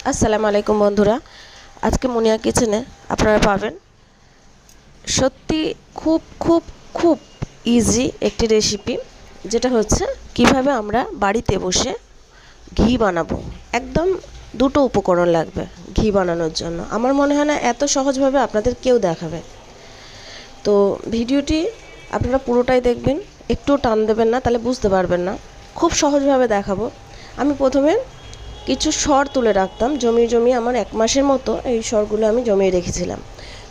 আসসালামু আলাইকুম বন্ধুরা। আজকে মুনিয়া কিচেনে আপনারা পাবেন সত্যি খুব খুব খুব ইজি একটি রেসিপি, যেটা হচ্ছে কিভাবে আমরা বাড়িতে বসে ঘি বানাবো। একদম দুটো উপকরণ লাগবে ঘি বানানোর জন্য। আমার মনে হয় না এত সহজভাবে আপনাদের কেউ দেখাবে। তো ভিডিওটি আপনারা পুরোটাই দেখবেন, একটু টান দেবেন না, তাহলে বুঝতে পারবেন না। খুব সহজভাবে দেখাবো। আমি প্রথমে কিছু সর তুলে রাখতাম, জমিয়ে আমার 1 মাসের মতো এই সরগুলো আমি জমিয়ে রেখেছিলাম।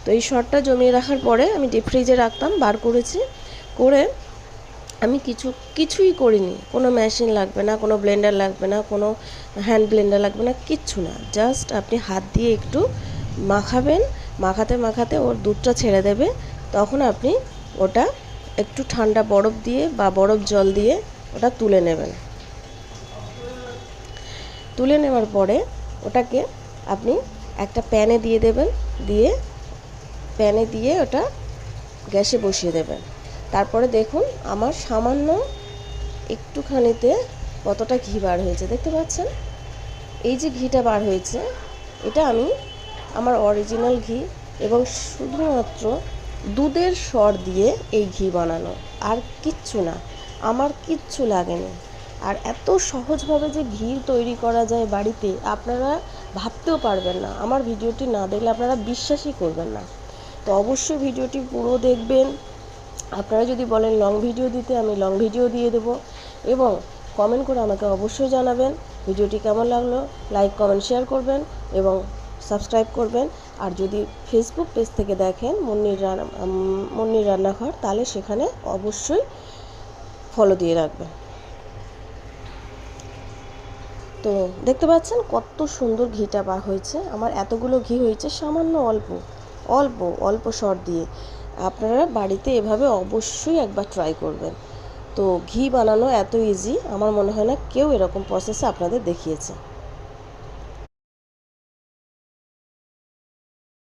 তো এই সরটা জমিয়ে রাখার পরে আমি ডিপ ফ্রিজে রাখতাম, বার করেছি। করে আমি কিছুই করিনি, কোনো মেশিন লাগবে না, কোনো ব্লেন্ডার লাগবে না, কোনো হ্যান্ড ব্লেন্ডার লাগবে না, কিচ্ছু না। জাস্ট আপনি হাত দিয়ে একটু মাখাবেন, মাখাতে ওর দুধটা ছেড়ে দেবে। তখন আপনি ওটা একটু ঠান্ডা বরফ দিয়ে বা বরফ জল দিয়ে ওটা তুলে নেবেন। তুলে নেওয়ার পরে ওটাকে আপনি একটা প্যানে দিয়ে দেবেন, প্যানে দিয়ে ওটা গ্যাসে বসিয়ে দেবেন। তারপরে দেখুন আমার সামান্য একটুখানিতে কতটা ঘি বার হয়েছে, দেখতে পাচ্ছেন? এই যে ঘিটা বার হয়েছে, এটা আমি আমার অরিজিনাল ঘি, এবং শুধুমাত্র দুধের সর দিয়ে এই ঘি বানানো, আর কিচ্ছু না, আমার কিচ্ছু লাগেনি। আর এত সহজভাবে যে ঘি তৈরি করা যায় বাড়িতে, আপনারা ভাবতেও পারবেন না। আমার ভিডিওটি না দেখলে আপনারা বিশ্বাসই করবেন না। তো অবশ্যই ভিডিওটি পুরো দেখবেন। আপনারা যদি বলেন লং ভিডিও দিতে, আমি লং ভিডিও দিয়ে দেবো। এবং কমেন্ট করে আমাকে অবশ্যই জানাবেন ভিডিওটি কেমন লাগলো। লাইক, কমেন্ট, শেয়ার করবেন এবং সাবস্ক্রাইব করবেন। আর যদি ফেসবুক পেজ থেকে দেখেন মুন্নির রান্নাঘর, তাহলে সেখানে অবশ্যই ফলো দিয়ে রাখবেন। তো দেখতে পাচ্ছেন কত সুন্দর ঘিটা বার হয়েছে। আমার এতগুলো ঘি হয়েছে সামান্য অল্প সর দিয়ে। আপনারা বাড়িতে এভাবে অবশ্যই একবার ট্রাই করবেন। তো ঘি বানানো এত ইজি, আমার মনে হয় না কেউ এরকম প্রসেসে আপনাদের দেখিয়েছে।